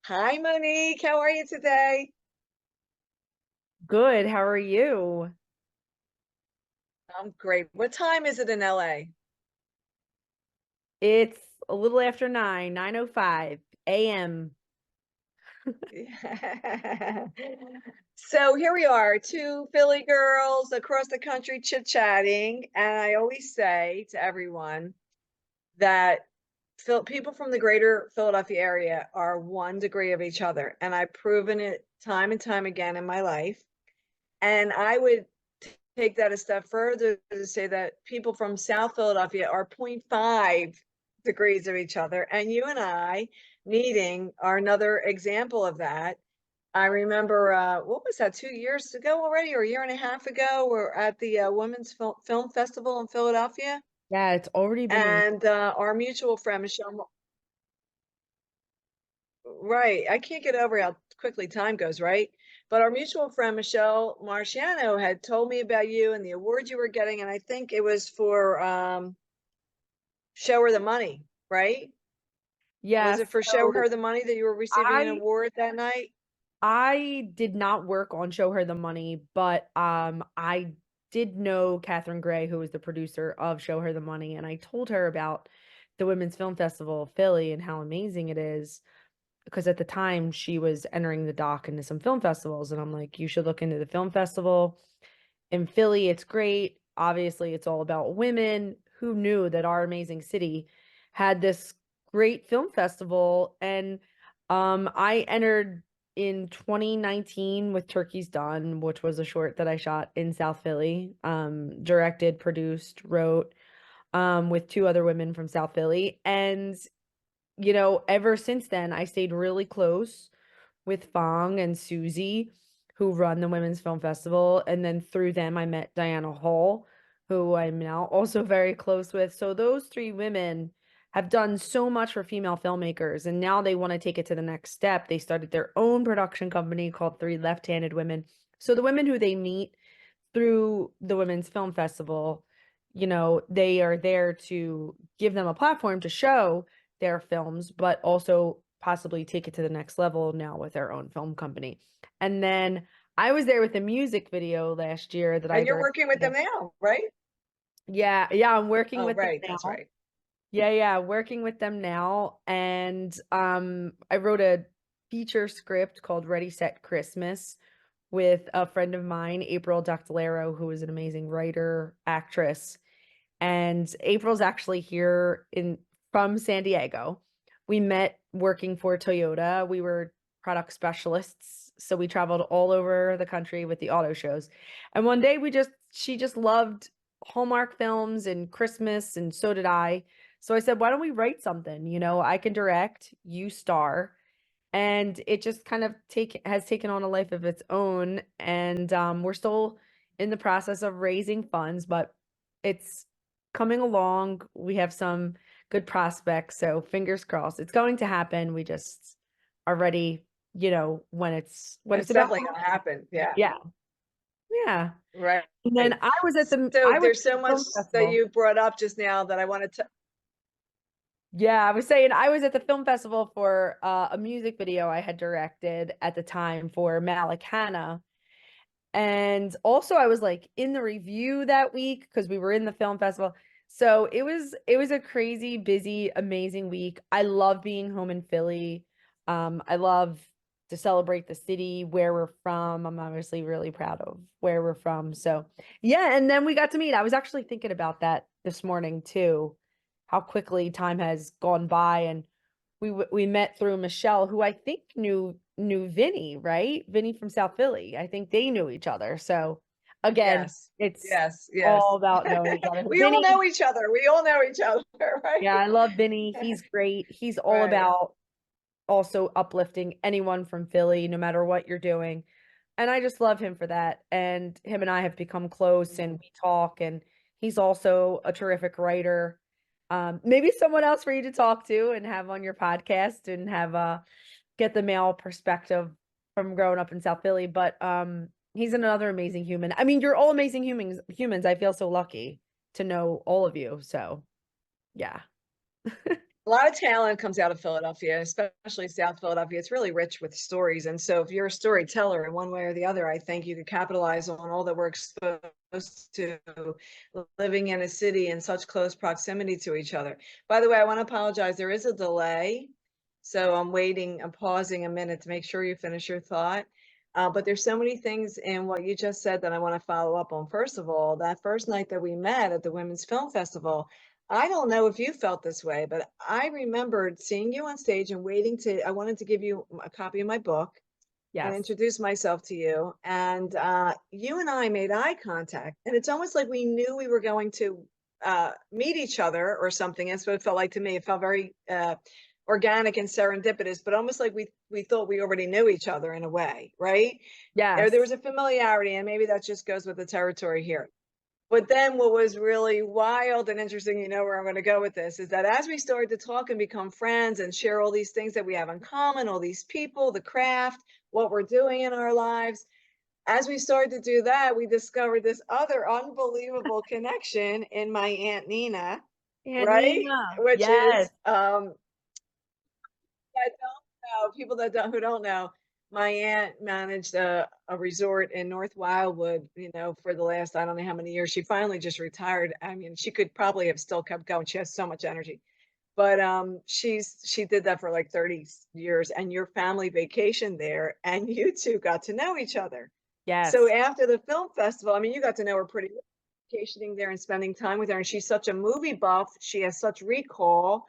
Hi, Monique. How are you today? Good. How are you? I'm great. What time is it in LA? It's a little after 9:05 a.m. So here we are, two Philly girls across the country chit-chatting. And I always say to everyone that people from the greater Philadelphia area are 1 degree of each other. And I've proven it time and time again in my life. And I would take that a step further to say that people from South Philadelphia are zero point 0.5 degrees of each other. And you and I meeting are another example of that. I remember, what was that, 2 years ago already, or a year and a half ago? We're at the Women's Film Festival in Philadelphia. Yeah, it's already been a And our mutual friend, Michelle, right. I can't get over how quickly time goes, right? But our mutual friend Michelle Marciano had told me about you and the award you were getting, and I think it was for Show Her the Money, right? Was yeah. it for Show So Her the Money that you were receiving an I award that night? I did not work on Show Her the Money, but I did know Catherine Gray, who was the producer of Show Her the Money, and I told her about the Women's Film Festival of Philly and how amazing it is. Because at the time she was entering the doc into some film festivals, and I'm like, you should look into the film festival in Philly. It's great. Obviously, it's all about women. Who knew that our amazing city had this great film festival? And I entered in 2019 with Turkey's Done, which was a short that I shot in South Philly, directed, produced, wrote, with two other women from South Philly. And, ever since then, I stayed really close with Fong and Susie, who run the Women's Film Festival. And then through them, I met Diana Hall, who I'm now also very close with. So those three women have done so much for female filmmakers, and now they want to take it to the next step. They started their own production company called Three Left-Handed Women. So the women who they meet through the Women's Film Festival, they are there to give them a platform to show their films, but also possibly take it to the next level now with their own film company. And then I was there with a music video last year that I And you're working with them directed. now, right? Yeah, yeah, I'm working Oh, with them right. That's now. right. Yeah, yeah, working with them now. And I wrote a feature script called Ready Set Christmas with a friend of mine, April Doctolero, who is an amazing writer, actress. And April's actually here in from San Diego. We met working for Toyota. We were product specialists, so we traveled all over the country with the auto shows. And one day she just loved Hallmark films and Christmas, and so did I. So I said, "Why don't we write something? I can direct, you star." And it just kind of take has taken on a life of its own. And we're still in the process of raising funds, but it's coming along. We have some good prospects, so fingers crossed. It's going to happen. We just are ready, when it's It's about definitely to going to happen. happen. Yeah. Yeah. Yeah. Right. And then So I was there's at so the much film that festival. you brought up just now that I wanted to. Yeah, I was saying I was at the film festival for a music video I had directed at the time for Malik Hanna. And also I was like in the review that week because we were in the film festival. So it was a crazy, busy, amazing week. I love being home in Philly. I love to celebrate the city where we're from. I'm obviously really proud of where we're from. So yeah, and then we got to meet. I was actually thinking about that this morning too, how quickly time has gone by. And we met through Michelle, who I think knew Vinny, right? Vinny from South Philly. I think they knew each other. So again, Yes. it's Yes. all Yes. about knowing each other. We all Vinny, know each other. We all know each other, right? yeah, I love Vinny. He's great. He's all Right. about also uplifting anyone from Philly, no matter what you're doing. And I just love him for that. And him and I have become close, and we talk, and he's also a terrific writer. Maybe someone else for you to talk to and have on your podcast and have get the male perspective from growing up in South Philly. But he's another amazing human. I mean, you're all amazing humans. I feel so lucky to know all of you. So yeah. A lot of talent comes out of Philadelphia, especially South Philadelphia. It's really rich with stories. And so if you're a storyteller in one way or the other, I think you could capitalize on all that we're exposed to living in a city in such close proximity to each other. By the way, I want to apologize. There is a delay. So I'm pausing a minute to make sure you finish your thought. But there's so many things in what you just said that I want to follow up on. First of all, that first night that we met at the Women's Film Festival, I don't know if you felt this way, but I remembered seeing you on stage and I wanted to give you a copy of my book and Yes. introduce myself to you. And you and I made eye contact. And it's almost like we knew we were going to meet each other or something. That's what it felt like to me. It felt very organic and serendipitous, but almost like we thought we already knew each other in a way, right? There Yes. was a familiarity, and maybe that just goes with the territory here. But then what was really wild and interesting, you know where I'm going to go with this, is that as we started to talk and become friends and share all these things that we have in common, all these people, the craft, what we're doing in our lives, as we started to do that, we discovered this other unbelievable connection in my Aunt Nina, Aunt right? Nina. Which Yes. is that don't know, people that don't who don't know, my aunt managed a resort in North Wildwood, you know, for the last I don't know how many years. She finally just retired. I mean, she could probably have still kept going. She has so much energy. But she did that for like 30 years, and your family vacationed there and you two got to know each other. So Yes. after the film festival, I mean, you got to know her pretty well, vacationing there and spending time with her. And she's such a movie buff. She has such recall.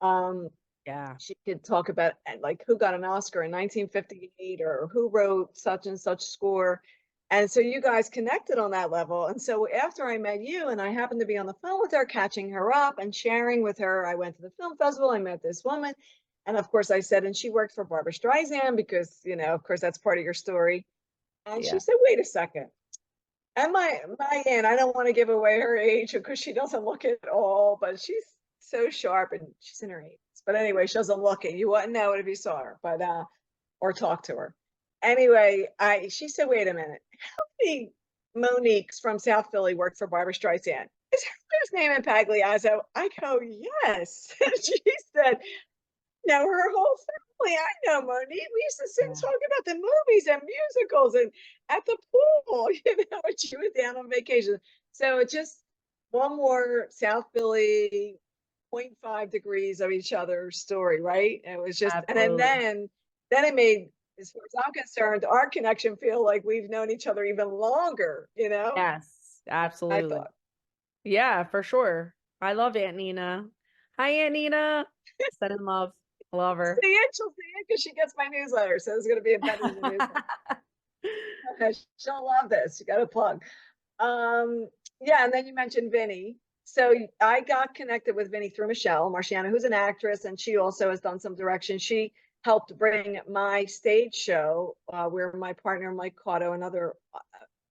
Um, Yeah. she could talk about like who got an Oscar in 1958 or who wrote such and such score. And so you guys connected on that level. And so after I met you and I happened to be on the phone with her, catching her up and sharing with her, I went to the film festival, I met this woman. And of course I said, and she worked for Barbara Streisand because, you know, of course that's part of your story. And she Yeah. said, wait a second. And my aunt, I don't want to give away her age because she doesn't look it at all, but she's so sharp and she's in her 80s. But anyway, she doesn't look it. You wouldn't know it if you saw her, but or talk to her. Anyway, she said, wait a minute. How many Monique's from South Philly worked for Barbara Streisand? Is her first name Impagliazzo? I go, yes. And she said, know her whole family. I know Monique. We used to sit and Yeah. talk about the movies and musicals and at the pool, you know, when she was down on vacation. So it just one more South Philly, zero point 0.5 degrees of each other's story, right? And it was just, and Absolutely. then it made, as far as I'm concerned, our connection feel like we've known each other even longer, you know, Yes. I Absolutely. thought. Yeah, for sure. I love Aunt Nina. Hi, Aunt Nina. Set in love. Love her. See it, she'll see it because she gets my newsletter. So it's going to be embedded in the newsletter. She'll love this. You got to plug. Um, yeah, and then you mentioned Vinny. So I got connected with Vinny through Michelle Marciano, who's an actress, and she also has done some direction. She helped bring my stage show, where my partner Mike Cotto, another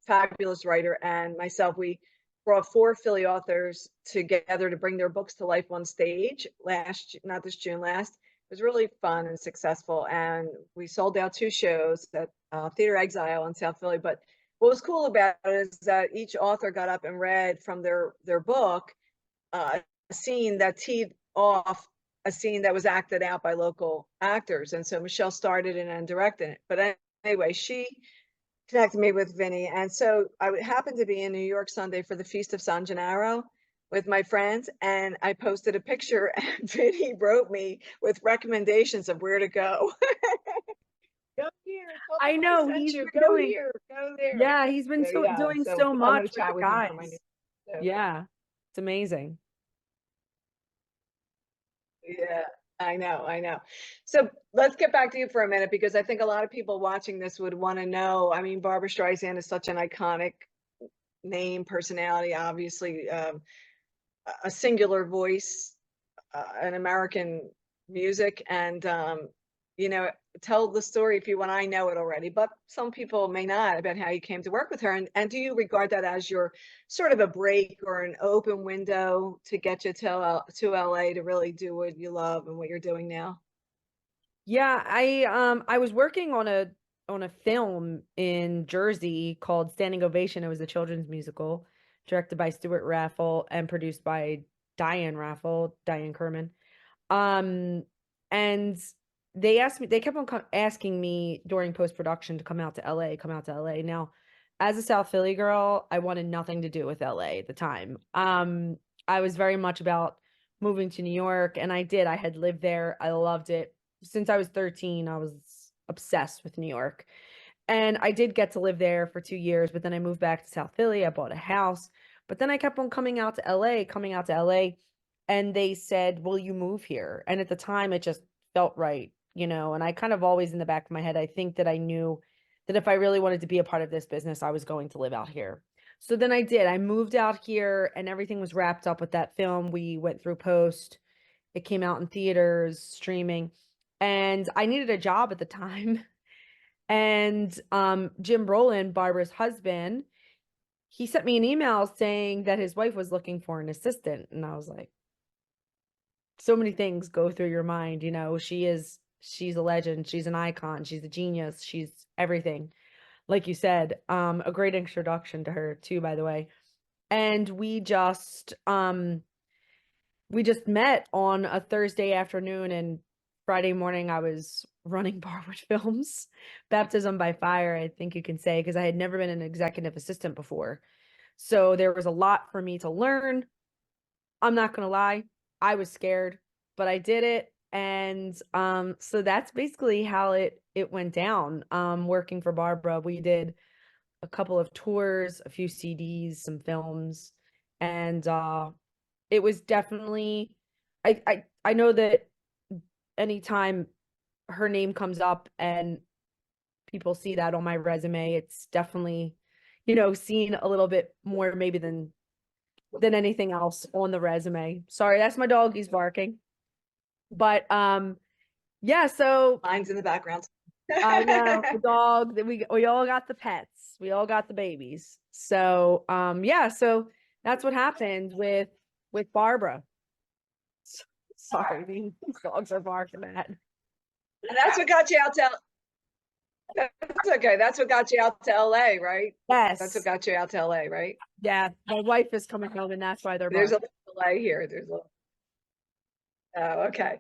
fabulous writer, and myself, we brought 4 Philly authors together to bring their books to life on stage not this June, last. It was really fun and successful, and we sold out 2 shows at Theater Exile in South Philly. But what was cool about it is that each author got up and read from their book a scene that teed off a scene that was acted out by local actors. And so Michelle started it and directed it. But anyway, she connected me with Vinny. And so I happened to be in New York Sunday for the Feast of San Gennaro with my friends, and I posted a picture, and Vinny wrote me with recommendations of where to go. Go here, tell I them I know sent he's you. been Go doing, here, go there. yeah, he's been So yeah, doing so so I'm going much to with the chat with him for my new. guys. So, Yeah. It's amazing. yeah, I know, I know. So let's get back to you for a minute because I think a lot of people watching this would want to know. I mean, Barbara Streisand is such an iconic name, personality, obviously, a singular voice, an American music, and you know, tell the story if you want. I know it already, but some people may not, about how you came to work with her. And do you regard that as your sort of a break or an open window to get you to LA to really do what you love and what you're doing now? Yeah, I was working on a film in Jersey called Standing Ovation. It was a children's musical directed by Stuart Raffle and produced by Diane Raffle, Diane Kerman. And they kept on asking me during post-production to come out to LA, come out to LA. Now, as a South Philly girl, I wanted nothing to do with LA at the time. I was very much about moving to New York, and I did. I had lived there. I loved it. Since I was 13, I was obsessed with New York. And I did get to live there for 2 years, but then I moved back to South Philly. I bought a house, but then I kept on coming out to LA, coming out to LA. And they said, will you move here? And at the time, it just felt right, and I kind of always in the back of my head, I think that I knew that if I really wanted to be a part of this business, I was going to live out here. So then I did. I moved out here and everything was wrapped up with that film. We went through post. It came out in theaters, streaming, and I needed a job at the time. And Jim Brolin, Barbara's husband, he sent me an email saying that his wife was looking for an assistant. And I was like, so many things go through your mind, she's a legend, she's an icon, she's a genius, she's everything. Like you said, a great introduction to her too, by the way. And we just met on a Thursday afternoon, and Friday morning I was running Barwood Films, baptism by fire, I think you can say, because I had never been an executive assistant before. So there was a lot for me to learn. I'm not going to lie, I was scared, but I did it. And so that's basically how it went down. Working for Barbara, we did a couple of tours, a few CDs, some films, and it was definitely I know that anytime her name comes up and people see that on my resume, it's definitely, seen a little bit more maybe than anything else on the resume. Sorry, that's my dog, he's barking. But yeah, so Mine's in the background. I know the dog that we all got the pets. We all got the babies. So yeah, so that's what happened with Barbara. Sorry, these dogs are barking at. And that's what got you out to that's okay. That's what got you out to LA, right? Yes. That's what got you out to LA, right? Yeah, my wife is coming home and that's why they're There's barking. a little delay here. There's a little. Oh, okay.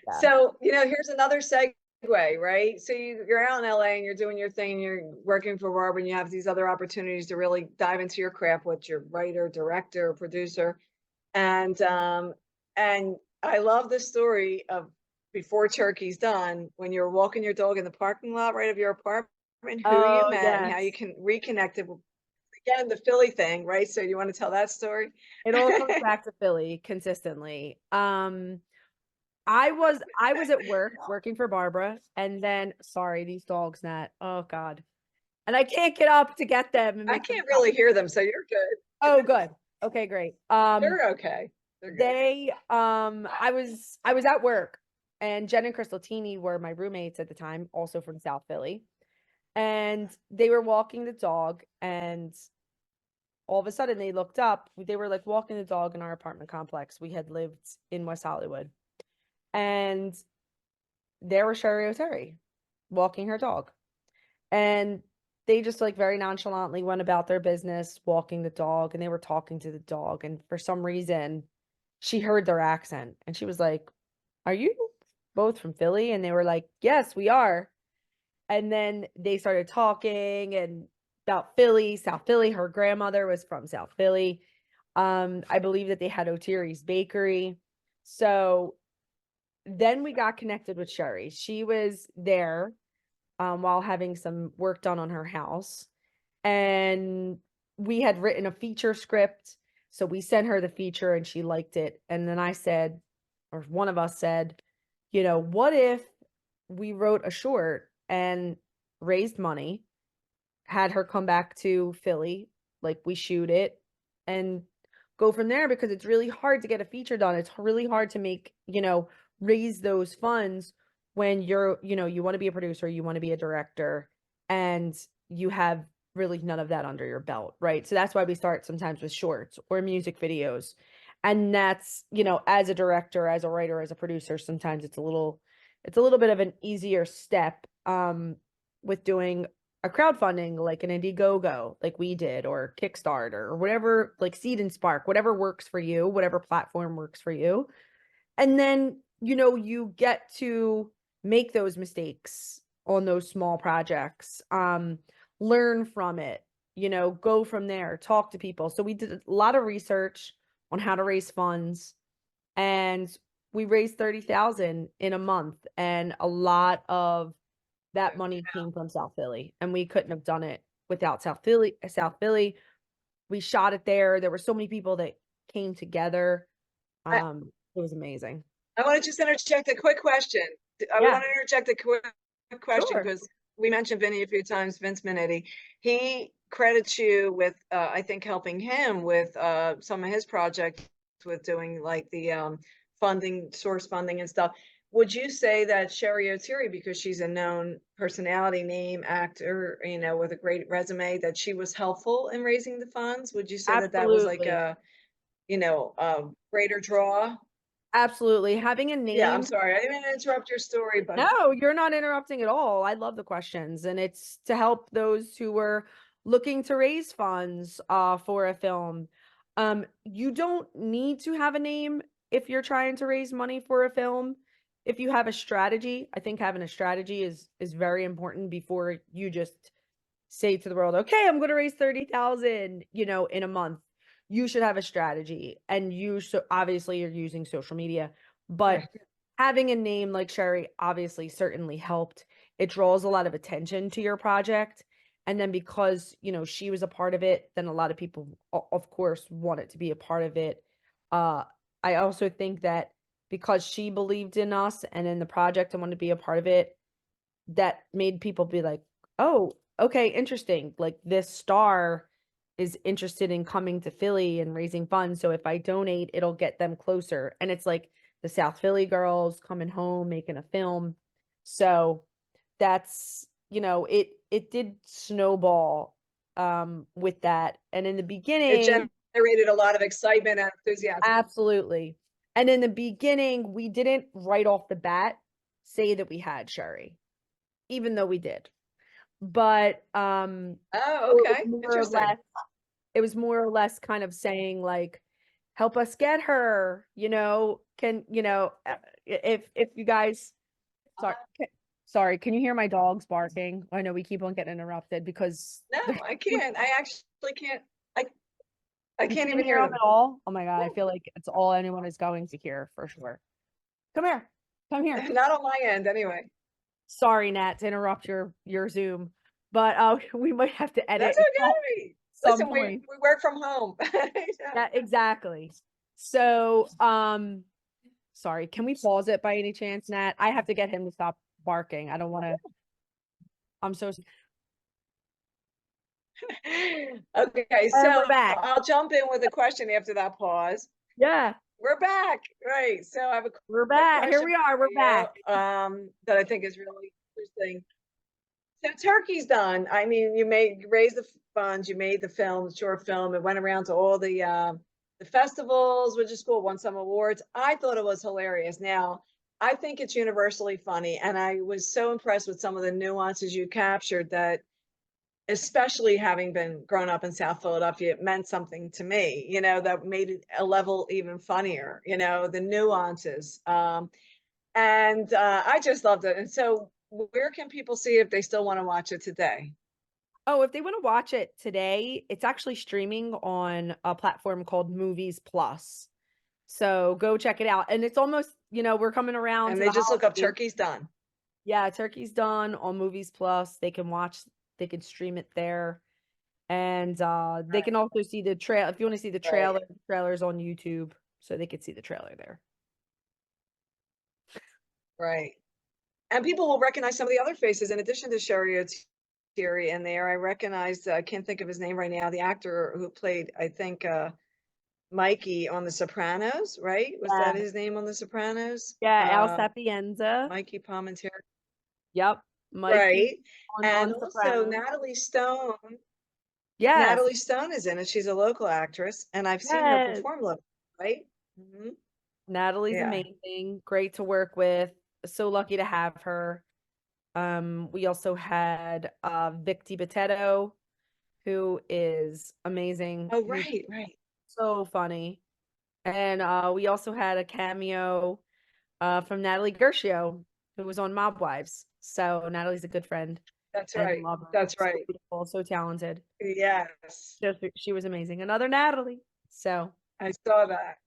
Yeah. So, here's another segue, right? So you're out in LA and you're doing your thing, you're working for Barbara, and you have these other opportunities to really dive into your craft, what you're writer, director, producer. And I love the story of before Turkey's done, when you're walking your dog in the parking lot right of your apartment, who you met and how you can reconnected again, the Philly thing, right? So you want to tell that story? It all comes back to Philly consistently. I was at work working for Barbara, and then sorry, these dogs, Nat. Oh God. And I can't get up to get them and I make them can't really hear them, so you're good. Oh, good. Okay, great. They're okay. They're good. I was at work, and Jen and Crystal Tini were my roommates at the time, also from South Philly. And they were walking the dog, and all of a sudden they looked up. They were like walking the dog in our apartment complex. We had lived in West Hollywood. And there was Cheri Oteri walking her dog. And they just like very nonchalantly went about their business, walking the dog, and they were talking to the dog. And for some reason, she heard their accent and she was like, "Are you both from Philly?" And they were like, "Yes, we are." And then they started talking and about Philly, South Philly. Her grandmother was from South Philly. I believe that they had Oteri's Bakery. So then we got connected with Cheri. She was there while having some work done on her house. And we had written a feature script. So we sent her the feature and she liked it. And then I said, or one of us said, what if we wrote a short and raised money, had her come back to Philly, like we shoot it and go from there, because it's really hard to get a feature done. It's really hard to make, raise those funds when you're, you want to be a producer, you want to be a director, and you have really none of that under your belt, right? So that's why we start sometimes with shorts or music videos. And that's, as a director, as a writer, as a producer, sometimes it's a little bit of an easier step with doing a crowdfunding like an Indiegogo, like we did, or Kickstarter, or whatever, like Seed and Spark, whatever works for you, whatever platform works for you. And then you get to make those mistakes on those small projects, learn from it, go from there, talk to people. So we did a lot of research on how to raise funds, and we raised 30,000 in a month, and a lot of that money came from South Philly, and we couldn't have done it without South Philly. We shot it there. There were so many people that came together. I, It was amazing. I want to just interject a quick question. I Yeah, want to interject a quick question sure. because we mentioned Vinny a few times, Vince Minetti. He credits you with, I think, helping him with some of his projects with doing like the source funding and stuff. Would you say that Cheri Oteri, because she's a known personality, name, actor, with a great resume, that she was helpful in raising the funds? Would you say that that was like Absolutely. a greater draw? Absolutely. Having a Yeah, I'm name. sorry. I didn't mean to interrupt your story, but No, you're not interrupting at all. I love the questions, and it's to help those who were looking to raise funds for a film. You don't need to have a name if you're trying to raise money for a film. If you have a strategy, I think having a strategy is very important before you just say to the world, okay, I'm going to raise 30,000, in a month. You should have a strategy, and obviously you're using social media, but right. having a name like Cheri obviously certainly helped. It draws a lot of attention to your project. And then because, she was a part of it, then a lot of people, of course, wanted to be a part of it. Uh, I also think that because she believed in us and in the project and wanted to be a part of it, that made people be like, oh, okay, interesting. Like, this star is interested in coming to Philly and raising funds. So if I donate, it'll get them closer. And it's like the South Philly girls coming home, making a film. So that's, it did snowball with that. And in the It beginning, generated a lot of excitement and enthusiasm. absolutely. And in the beginning, we didn't right off the bat say that we had Cheri, even though we did. But Oh, so okay. Interesting. it was more or less kind of saying like, help us get her, if you guys, sorry, sorry, can you hear my dogs barking? I know we keep on getting interrupted because No, I can't. I actually can't. I I you can't can't even hear hear them them. at all. Oh my God, I No, feel like it's all anyone is going to hear for sure. Come here. Come here. not on my end anyway. Sorry, Nat, to interrupt your Zoom, but we might have to That's edit at okay. some Listen, we point. we work from home. Yeah, exactly. So, sorry, can we pause it by any chance, Nat? I have to get him to stop barking. I don't want to. I'm so. Okay, And we're so back. I'll jump in with a question after that pause. Yeah, We're back. Right. So I have a we're quick back. Here question we are. for We're back. you that I think is really interesting. So turkey's done. I mean, you raised the funds, you made the film, the short film. It went around to all the festivals, which is cool, won some awards. I thought it was hilarious. Now, I think it's universally funny, and I was so impressed with some of the nuances you captured that, especially having been grown up in South Philadelphia, it meant something to me, that made it a level even funnier, the nuances. And I just loved it. And so, where can people see if they still want to watch it today? Oh, if they want to watch it today, it's actually streaming on a platform called Movies Plus. So go check it out. And it's almost, we're coming around And to they the just look up holidays. Turkey's Done. Yeah, Turkey's done on Movies Plus. They can stream it there. And they can also see the trail. If you want to see Right, the trailer's on YouTube, so they could see the trailer there. right. And people will recognize some of the other faces in addition to Cheri Oteri in there. I recognized, I can't think of his name right now, the actor who played, I think, Mikey on The Sopranos, right? Was Yeah, that his name on The Sopranos? yeah, Al Sapienza. Mikey Palmentieri. Yep, Mikey Right. on And The also Sopranos. Natalie Stone. Yes, Natalie Stone is in it. She's a local actress, and I've seen her yes. perform locally, right? Hmm. Natalie's Yeah. amazing, great to work with. So lucky to have her. We also had Vic DiBitetto, who is amazing. Oh, He's right, right. so funny. And we also had a cameo. from Natalie Gershio, who was on Mob Wives. So Natalie's a good friend That's and right. love her. That's So right. beautiful, so talented. Yes, She was amazing. Another Natalie. So, I saw that.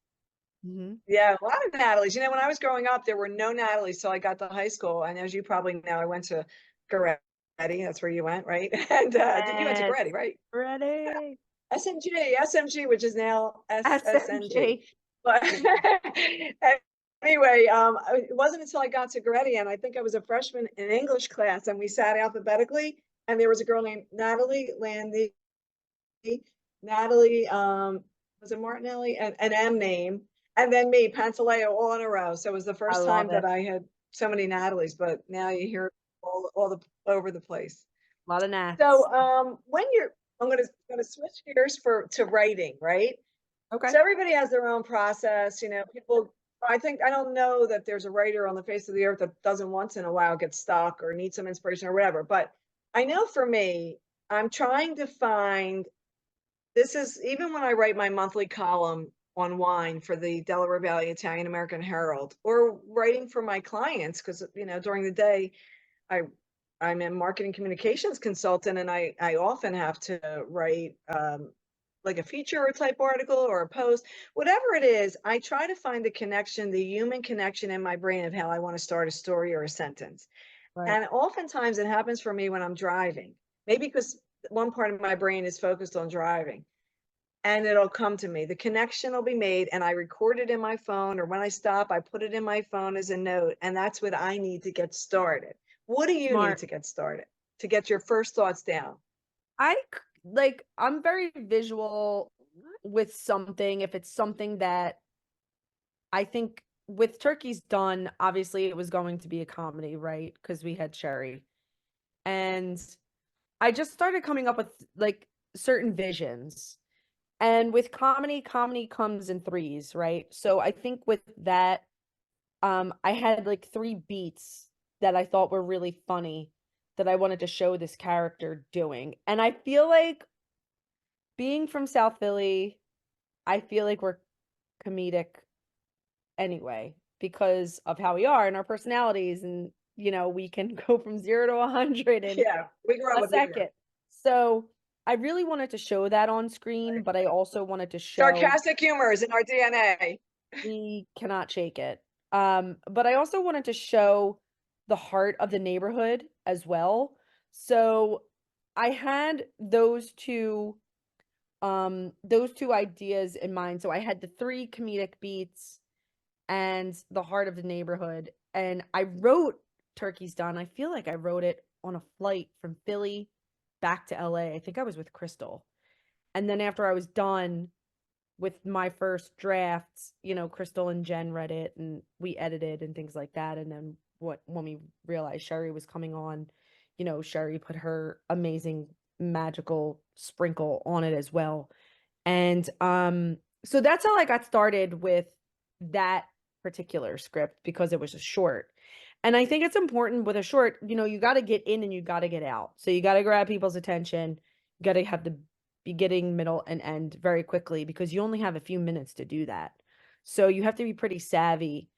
mhm. Yeah, a lot of Natalies. When I was growing up, there were no Natalies, so I got to high school, and as you probably know, I went to Goretti. That's where you went, right? And you went to Yes, Goretti, right? ready. SMG, which is now SSNG. SMG. But anyway, it wasn't until I got to Goretti, and I think I was a freshman in English class, and we sat alphabetically, and there was a girl named Natalie Landy, Natalie, was it Martinelli, and an M name, and then me, Pantaleo, all in a row. So it was the I first time love that it. I had so many Natalies, but now you hear all the over the place. A lot of Nats. So when you're, I'm gonna switch gears to writing, right? Okay. So everybody has their own process, people. I don't know that there's a writer on the face of the earth that doesn't once in a while get stuck or need some inspiration or whatever. But I know for me, I'm trying to find, this is even when I write my monthly column on wine for the Delaware Valley Italian American Herald, or writing for my clients, because during the day I I'm a marketing communications consultant, and I often have to write like a feature type article or a post, whatever it is. I try to find the connection, the human connection in my brain of how I want to start a story or a sentence. Right. And oftentimes it happens for me when I'm driving, maybe because one part of my brain is focused on driving, and it'll come to me. The connection will be made, and I record it in my phone, or when I stop, I put it in my phone as a note. And that's what I need to get started. What do you need Smart. to get started to get your first thoughts down? I'm very visual with something. If it's something that I think with Turkey's Done, obviously it was going to be a comedy, right? Because we had Cheri. And I just started coming up with like certain visions. And with comedy, comedy comes in threes, right? So I think with that, I had like three beats that I thought were really funny that I wanted to show this character doing. And I feel like being from South Philly, I feel like we're comedic anyway because of how we are and our personalities, and we can go from 0 to 100 in Yeah, we grew up a with second. humor. So I really wanted to show that on screen, Right. but I also wanted to show Sarcastic humor is in our DNA. we cannot shake it. But I also wanted to show the heart of the neighborhood as well. So I had those two ideas in mind. So I had the three comedic beats and the heart of the neighborhood. And I wrote Turkey's Done. I feel like I wrote it on a flight from Philly back to LA. I think I was with Crystal. And then after I was done with my first drafts, Crystal and Jen read it and we edited and things like that. And then when we realized Cheri was coming on, Cheri put her amazing magical sprinkle on it as well. And so that's how I got started with that particular script, because it was a short. And I think it's important with a short, you got to get in and you got to get out. So you got to grab people's attention. You got to have the beginning, middle, and end very quickly, because you only have a few minutes to do that. So you have to be pretty savvy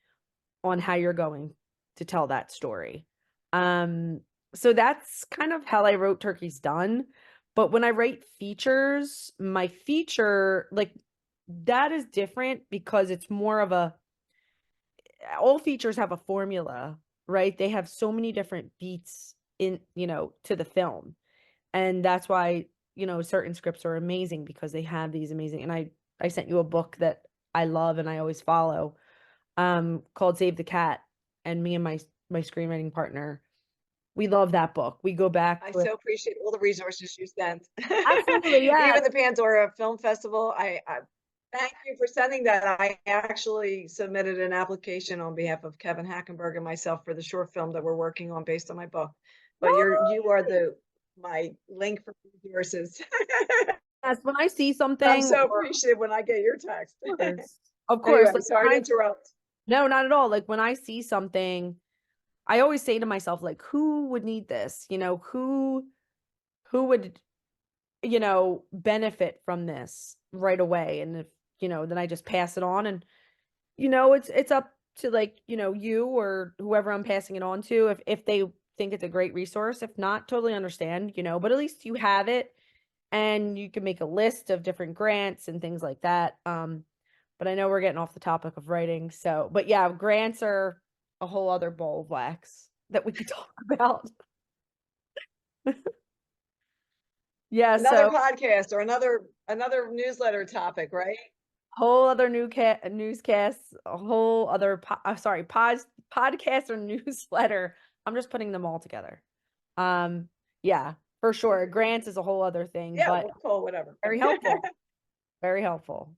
on how you're going to tell that story. Um, so that's kind of how I wrote Turkey's Done. But when I write features, my feature, like, that is different because it's more of all features have a formula, right? They have so many different beats in, to the film. And that's why, certain scripts are amazing, because they have these amazing, and I sent you a book that I love and I always follow, called Save the Cat. And me and my screenwriting partner, we love that book. We go back I to it. so appreciate all the resources you sent. Absolutely, yeah. Even the Pandora Film Festival. I thank you for sending that. I actually submitted an application on behalf of Kevin Hackenberg and myself for the short film that we're working on based on my book. But you are Yay! my link for resources. Yes, when I see I'm something, so or appreciative when I get your text. of Anyway, course, like sorry to interrupt. no, not at all. Like when I see something, I always say to myself, like, who would need this? Who would, benefit from this right away? And if, then I just pass it on, and it's up to like, you or whoever I'm passing it on to if they think it's a great resource. If not, totally understand, but at least you have it and you can make a list of different grants and things like that. But I know we're getting off the topic of writing. So, but yeah, grants are a whole other bowl of wax that we could talk about. Yeah, Another so podcast or another newsletter topic, right? whole other newscasts, a whole other podcast or newsletter. I'm just putting them all together. Um, yeah, for sure. Grants is a whole other thing, Yeah, but we'll call it whatever. very helpful. Very helpful.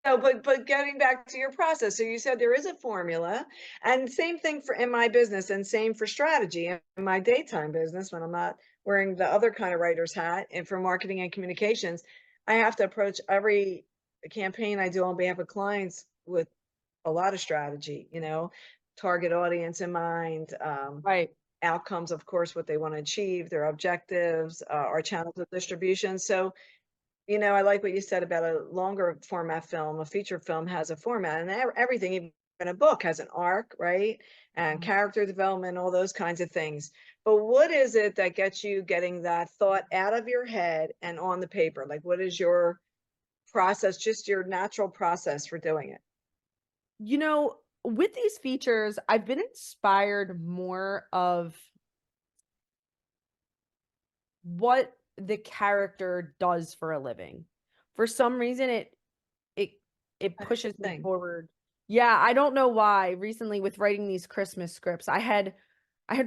But getting back to your process, so you said there is a formula, and same thing for in my business, and same for strategy in my daytime business when I'm not wearing the other kind of writer's hat, and for marketing and communications, I have to approach every campaign I do on behalf of clients with a lot of strategy, target audience in mind, Right. outcomes, of course, what they want to achieve, their objectives, our channels of distribution. So I like what you said about a longer format film. A feature film has a format, and everything, even a book, has an arc, right? And Mhm. character development, all those kinds of things. But what is it that gets you getting that thought out of your head and on the paper? Like, what is your process, just your natural process for doing it? With these features, I've been inspired more of what the character does for a living. For some reason it it pushes me Interesting. forward. Yeah, I don't know why. Recently with writing these Christmas scripts, I had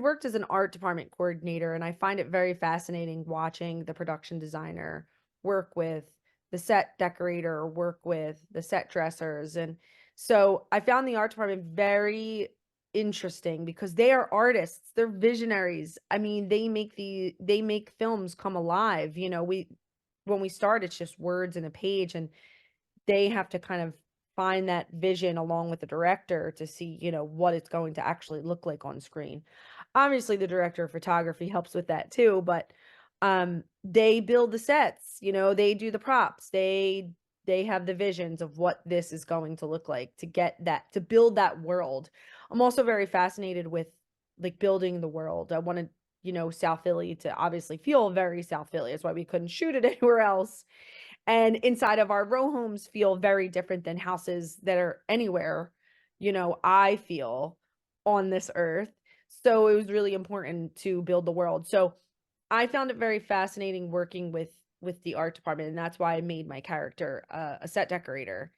worked as an art department coordinator, and I find it very fascinating watching the production designer work with the set decorator, work with the set dressers. And so I found the art department very interesting because they are artists, they're visionaries. I mean, they make films come alive. When we start, it's just words and a page, and they have to kind of find that vision along with the director to see, what it's going to actually look like on screen. Obviously, the director of photography helps with that too, but they build the sets, they do the props. They have the visions of what this is going to look like to build that world. I'm also very fascinated with like building the world. I wanted, South Philly to obviously feel very South Philly. That's why we couldn't shoot it anywhere else. And inside of our row homes feel very different than houses that are anywhere, I feel on this earth. So it was really important to build the world. So I found it very fascinating working with the art department, and that's why I made my character a set decorator.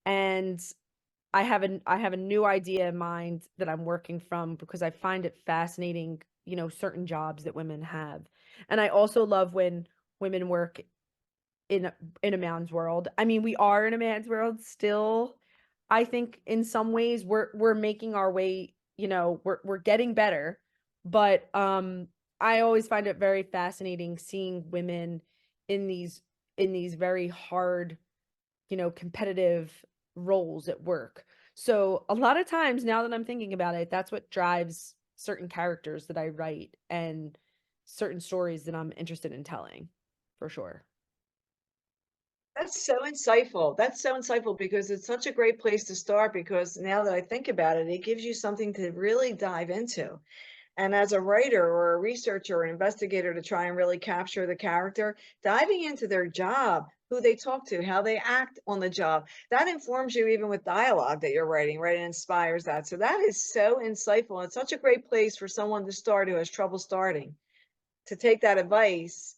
And I have a new idea in mind that I'm working from because I find it fascinating, certain jobs that women have. And I also love when women work in in a man's world. I mean, we are in a man's world still. I think in some ways we're making our way, we're getting better. But I always find it very fascinating seeing women in these very hard, competitive roles at work. So a lot of times now that I'm thinking about it, that's what drives certain characters that I write and certain stories that I'm interested in telling, for sure. That's so insightful. That's so insightful because it's such a great place to start, because now that I think about it, it gives you something to really dive into. And as a writer or a researcher or an investigator, to try and really capture the character, diving into their job, who they talk to, how they act on the job, that informs you even with dialogue that you're writing, right? It inspires that. So that is so insightful. It's such a great place for someone to start who has trouble starting, to take that advice.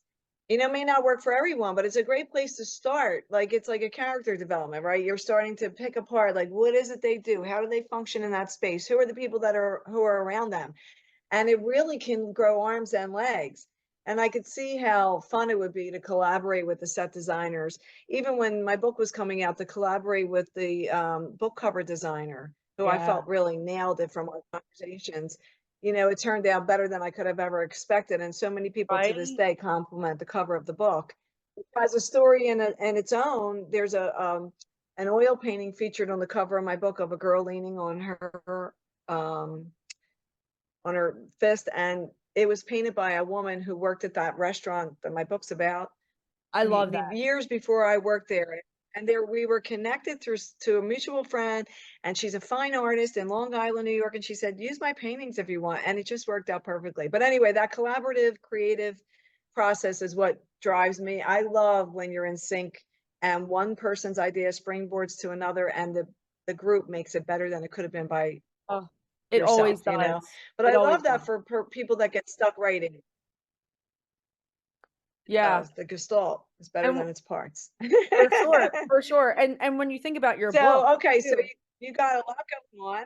May not work for everyone, but it's a great place to start. Like, it's like a character development, right? You're starting to pick apart, like, what is it they do? How do they function in that space? Who are the people who are around them? And it really can grow arms and legs. And I could see how fun it would be to collaborate with the set designers. Even when my book was coming out, to collaborate with the book cover designer, who I Yeah. felt really nailed it from our conversations. It turned out better than I could have ever expected. And so many people to this Right? day compliment the cover of the book. It has a story in its own. There's an oil painting featured on the cover of my book of a girl leaning um, on her fist, and it was painted by a woman who worked at that restaurant that my book's about I love that. years before I worked there. And there we were connected to a mutual friend, and she's a fine artist in Long Island, New York, and she said, use my paintings if you want. And it just worked out perfectly. But anyway, that collaborative, creative process is what drives me. I love when you're in sync and one person's idea springboards to another, and the group makes it better than it could have been by Oh, it always yourself, you know? does. But It I always love that does. for people that get stuck writing. Yeah. The gestalt is better And than its parts. for sure, for sure. And when you think about your book So, okay, so too, you got a lot going on.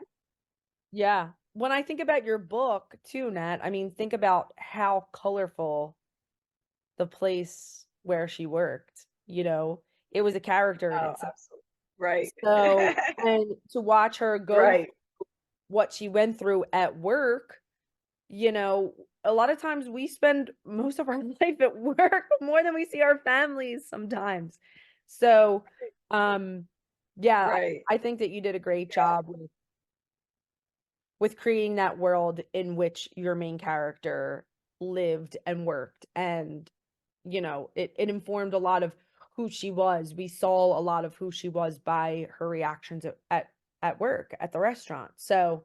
yeah. When I think about your book too, Nat, I mean, think about how colorful the place where she worked, you know, it was a character in Oh, itself. absolutely. Right. So, and to watch her go through Right. what she went through at work, you know, a lot of times we spend most of our life at work more than we see our families sometimes. So, um, yeah, Right. I think that you did a great Yeah. job with creating that world in which your main character lived and worked. And, you know, it informed a lot of who she was. We saw a lot of who she was by her reactions at work, at the restaurant. So,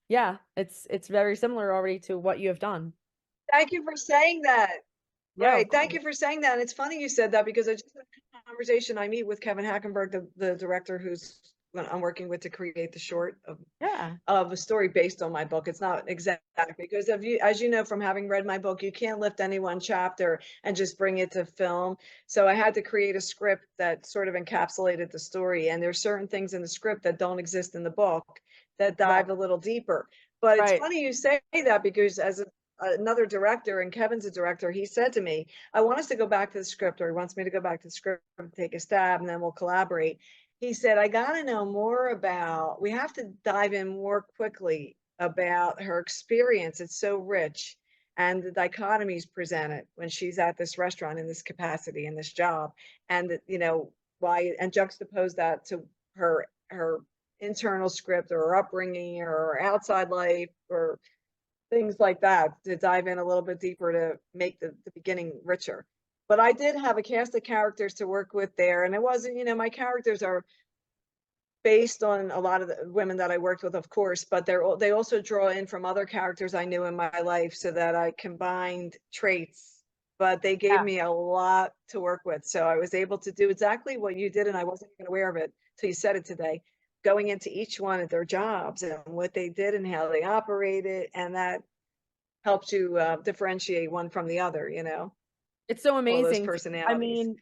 yeah, it's very similar already to what you have done. Thank you for saying that. Yeah, of Right. Thank course. you for saying that. And it's funny you said that because I just had a conversation. I meet with Kevin Hackenberg, the director who's I'm working with to create the short Yeah. of a story based on my book. It's not exact because of you, as you know, from having read my book, you can't lift any one chapter and just bring it to film. So I had to create a script that sort of encapsulated the story. And there's certain things in the script that don't exist in the book that Right. dive a little deeper. But it's Right. funny you say that because another director, and Kevin's a director, he said to me, I want us to go back to the script, or he wants me to go back to the script and take a stab, and then we'll collaborate. He said, I got to know more about, we have to dive in more quickly about her experience. It's so rich. And the dichotomies presented when she's at this restaurant in this capacity, in this job. And, you know, why, and juxtapose that to her internal script or her upbringing or her outside life or things like that to dive in a little bit deeper to make the beginning richer. But I did have a cast of characters to work with there. And it wasn't, you know, my characters are based on a lot of the women that I worked with, of course, but they also draw in from other characters I knew in my life so that I combined traits. But they gave Yeah. me a lot to work with. So I was able to do exactly what you did, and I wasn't even aware of it till you said it today, going into each one of their jobs and what they did and how they operated. And that helps you differentiate one from the other, you know, It's so all those amazing. I personalities. mean,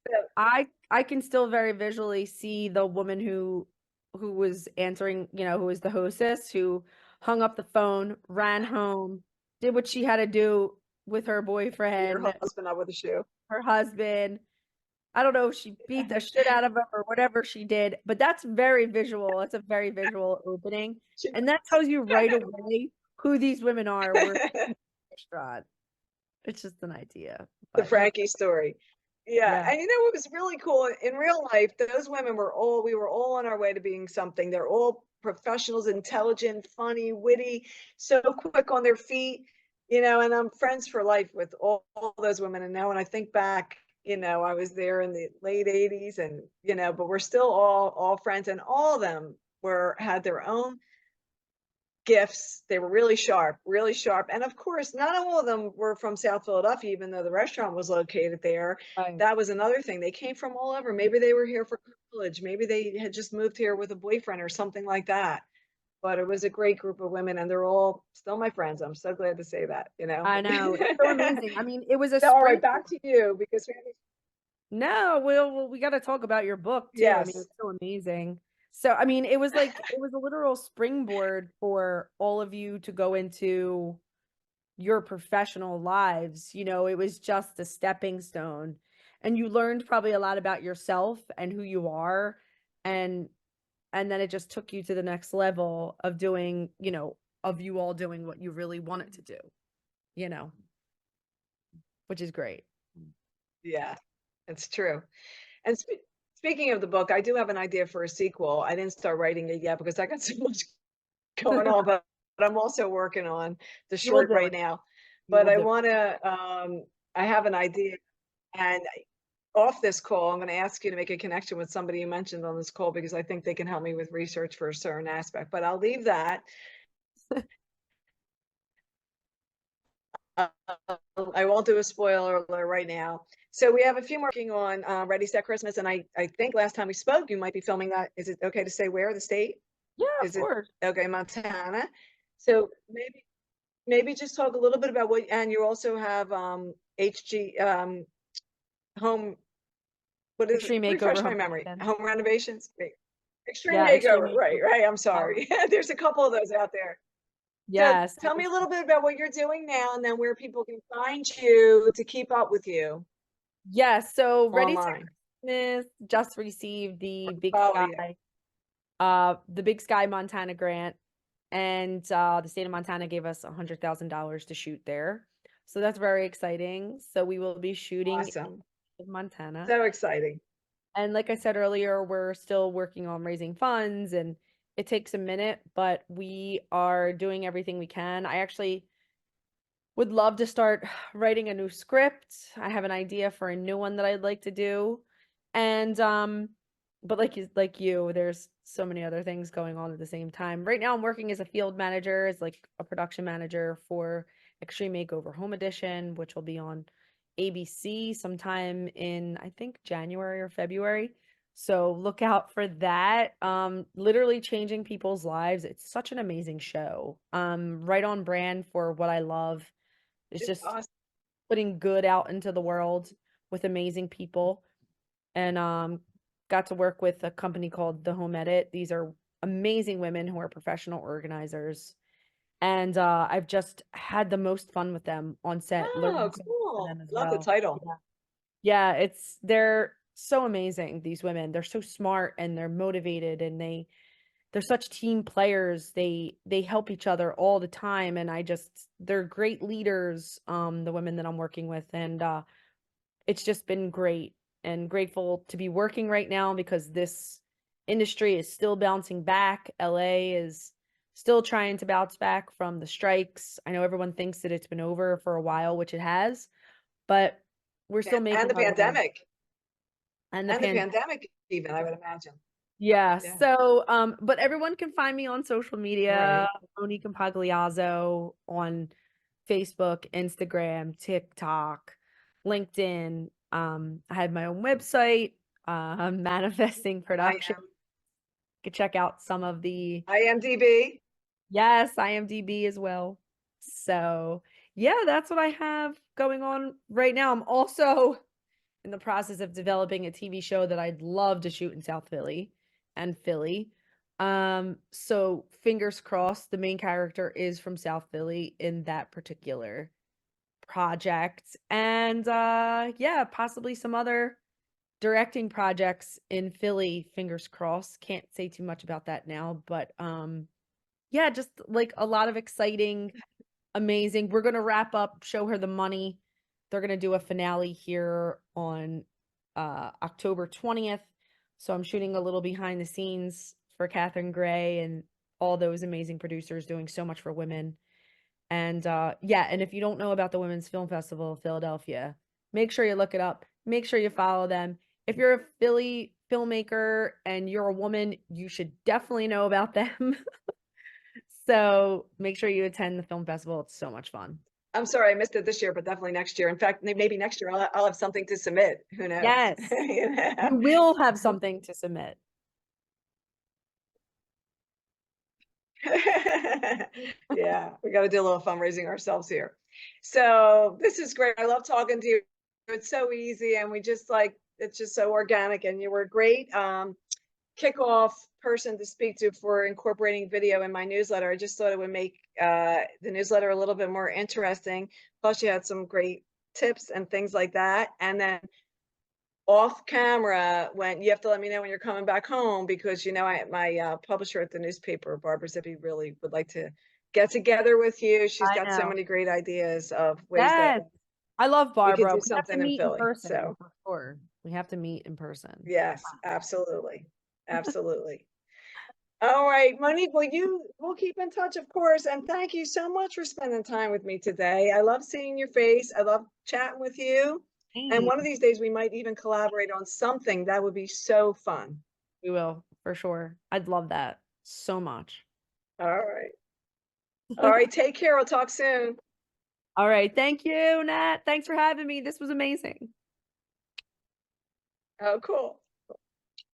So, I can still very visually see the woman who was answering, you know, who was the hostess, who hung up the phone, ran home, did what she had to do with her your boyfriend, husband up with a shoe. her husband. I don't know if she beat the shit out of him or whatever she did, but that's very visual. It's a very visual opening. She And that tells you right away who these women are working at the restaurant. It's just an idea. The But Frankie story. Yeah, yeah. and you know what was really cool in real life, those women were all we were all on our way to being something. They're all professionals, intelligent, funny, witty, so quick on their feet, you know, and I'm friends for life with all those women. And now when I think back, you know, I was there in the late 80s and, you know, but we're still all friends and all of them were had their own gifts. They were really sharp, really sharp. And of course, not all of them were from South Philadelphia, even though the restaurant was located there. Right. That was another thing. They came from all over. Maybe they were here for college. Maybe they had just moved here with a boyfriend or something like that. But it was a great group of women, and they're all still my friends. I'm so glad to say that, you know. I know. It's so amazing. I mean, it was a So, all right, back springboard. to you because No, we gotta talk about your book too. I mean, yes, it's so amazing. So, I mean, it was like it was a literal springboard for all of you to go into your professional lives. You know, it was just a stepping stone. And you learned probably a lot about yourself and who you are. And and then it just took you to the next level of doing, you know, of you all doing what you really wanted to do, you know, which is great. yeah, it's true. And speaking of the book, I do have an idea for a sequel. I didn't start writing it yet because I got so much going on, but I'm also working on the You will short do right it. now. You But will I do it. want to, I have an idea, and off this call, I'm going to ask you to make a connection with somebody you mentioned on this call, because I think they can help me with research for a certain aspect, but I'll leave that. I won't do a spoiler alert right now. So we have a few more working on Ready Set Christmas, and I think last time we spoke, you might be filming that. Is it okay to say where, the state? Yeah, of Is it course. okay, Montana? So maybe just talk a little bit about what, and you also have HG home, what is it? Extreme Refresh makeover my home memory. edition. Home renovations? Extreme Yeah, extreme makeover. Right, makeover. right. I'm Oh, sorry. There's a couple of those out there. So yes. tell me a little bit about what you're doing now, and then where people can find you to keep up with you Yes. So Ready Set online. Christmas just received Follow you. The Big Sky Montana grant, and the state of Montana gave us $100,000 to shoot there. So that's very exciting. So we will be shooting Awesome. in Montana. So exciting. And like I said earlier, we're still working on raising funds, and it takes a minute, but we are doing everything we can. I actually would love to start writing a new script. I have an idea for a new one that I'd like to do. And but like you, there's so many other things going on at the same time. Right now I'm working as a field manager, as like a production manager for Extreme Makeover Home Edition, which will be on ABC sometime in, I think, January or February. So look out for that. Literally changing people's lives. It's such an amazing show. Right on brand for what I love. It's It's just awesome. putting good out into the world with amazing people. And got to work with a company called The Home Edit. These are amazing women who are professional organizers. And I've just had the most fun with them on set, Oh, learning so much from cool. them as Love the well. title. Yeah. Yeah, they're so amazing, these women. They're so smart and they're motivated, and they're such team players. They help each other all the time, and they're great leaders, the women that I'm working with, and it's just been great, and grateful to be working right now because this industry is still bouncing back. LA is still trying to bounce back from the strikes. I know everyone thinks that it's been over for a while, which it has, but we're still And making the our way. pandemic. And the And the pandemic. pandemic, even, I would imagine. Yeah. Yeah. So, but everyone can find me on social media, Right. Monique Impagliazzo on Facebook, Instagram, TikTok, LinkedIn. I have my own website, Manifesting I Production. am. You can check out some of the, IMDb. yes, IMDb as well. So, yeah, that's what I have going on right now. I'm also in the process of developing a TV show that I'd love to shoot in South Philly and Philly. So fingers crossed, the main character is from South Philly in that particular project. And yeah, possibly some other directing projects in Philly, fingers crossed. Can't say too much about that now, but yeah, just like a lot of exciting, amazing. We're gonna wrap up Show Her the Money. They're gonna do a finale here on October 20th. So I'm shooting a little behind the scenes for Catherine Gray and all those amazing producers doing so much for women. And yeah, and if you don't know about the Women's Film Festival of Philadelphia, make sure you look it up. Make sure you follow them. If you're a Philly filmmaker and you're a woman, you should definitely know about them. So make sure you attend the film festival. It's so much fun. I'm sorry I missed it this year, but definitely next year. In fact, maybe next year I'll have something to submit. Who knows? Yes, You know? you will have something to submit. Yeah, we got to do a little fundraising ourselves here. So this is great. I love talking to you. It's so easy, and we just like, it's just so organic, and you were a great kickoff person to speak to for incorporating video in my newsletter. I just thought it would make the newsletter a little bit more interesting. Plus, you had some great tips and things like that. And then off camera, when you have to let me know when you're coming back home, because my publisher at the newspaper, Barbara Zippy, really would like to get together with you. She's I got so know. many great ideas of ways that Yes. I love we could Barbara. do We have to something in meet in Philly. person So for sure. We have to meet in person. yes, absolutely. Absolutely. All right, Monique, we'll keep in touch, of course. And thank you so much for spending time with me today. I love seeing your face. I love chatting with you. And one of Thanks. these days, we might even collaborate on something that would be so fun. We will, for sure. I'd love that so much. All right. All right. Take care. I'll talk soon. All right. Thank you, Nat. Thanks for having me. This was amazing. Oh, cool.